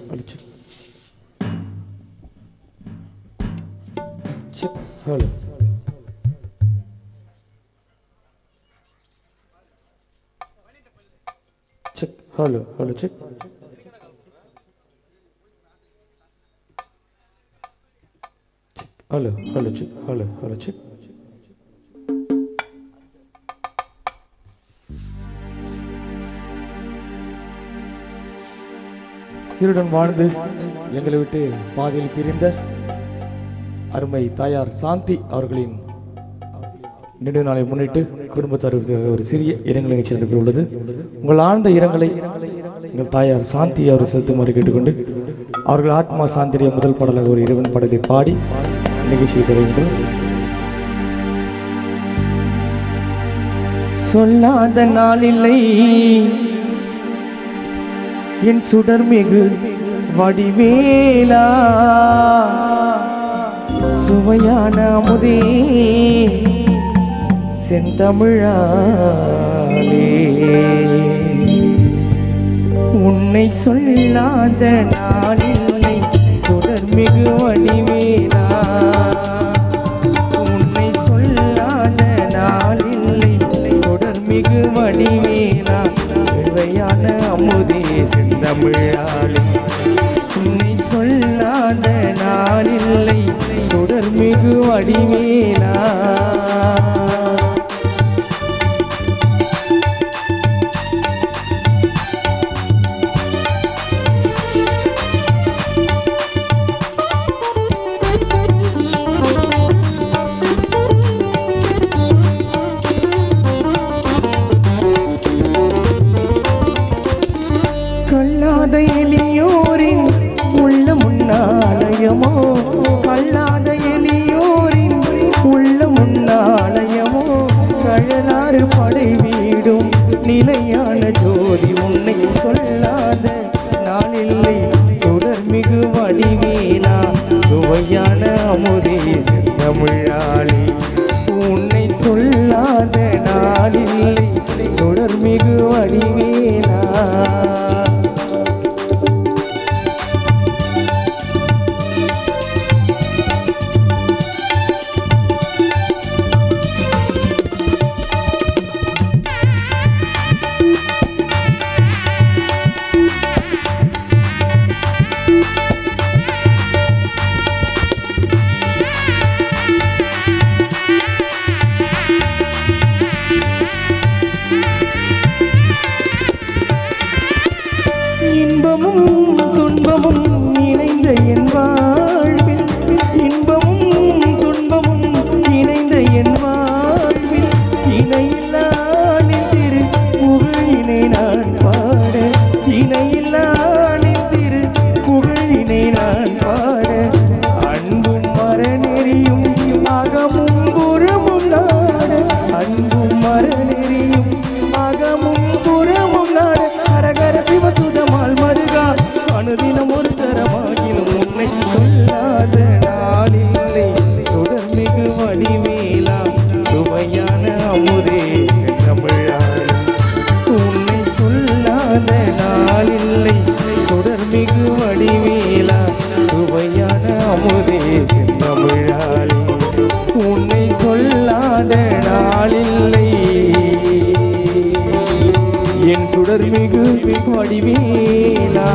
Hello check hello check hello hello check hello hello check hello hello check. சீருடன் வாழ்ந்து எங்களை விட்டு பாதையில் பிரிந்த அருமை தாயார் சாந்தி அவர்களின் நினைவு நாளை முன்னிட்டு குடும்பத்தார் ஒரு சிறிய இரங்கல் நிகழ்ச்சி நடைபெற உள்ளது. உங்கள் ஆழ்ந்த இரங்கலை எங்கள் தாயார் சாந்தி அவர் செலுத்துமாறு கேட்டுக்கொண்டு அவர்கள் ஆத்மா சாந்திரிய முதல் பாடலாக ஒரு இறைவன் பாடலை பாடி நிகழ்ச்சியை தொடர்கின்றோம். சொல்லாத நாளில்லை என் சுடர்மிகு வடிவேலா, சுவையான அமுதே செந்தமிழாலே, உன்னை சொல்லாத நாளில்லை சுடர்மிகு வடிவேலா, உன்னை சொல்லாத நாளில்லை சுடர்மிகு வடிவேலா, சுவையான அமுதே செந்தமிழாலே, உன்னை சொல்லாத நாளில்லை சுடர்மிகு வடிவேலா. கல்லாத எளியோரின் உள்ள முன்னாலயமோ, கல்லாத எளியோரின் உள்ள முன்னாலயமோ, கழலாறு படை வீடும் நிலையான ஜோதி, உன்னை சொல்லாத நாளில்லை சுடர்மிகு வடிவேலா, சுவையான அமுதே செந்தமிழாலே, உன்னை சொல்லாத நாளில்லை சுடர்மிகு வடிவேலா. இன்பமும் துன்பமும் இணைந்த என் வாழ்வில், இன்பமும் துன்பமும் இணைந்த என் வாழ்வில், இணையில்லா நின் திரு புகழினை நான் பாட, இணையில்லா நின் திரு புகழினை நான் பாட, அன்பும் மரநெறியும் அகமும் புறமும் நாட, அன்பும் மரநெறியும் அகமும் புறமும் நாட, ஹரஹர சிவசுதமால் மருகா அனுதினம் ஒரு தரமாகிலும் உன்னை சொல்லாத நாளில்லை சுடர்மிகு வடிவேலா, சுவையான அமுதே செந்தமிழாலே, உன்னை சொல்லாத நாளில்லை சுடர்மிகு வடிவேலா, சுவையான அமுதே செந்தமிழாலே, உன்னை சொல்லாத நாளில்லை என் சுடர்மிகு வடிவேலா.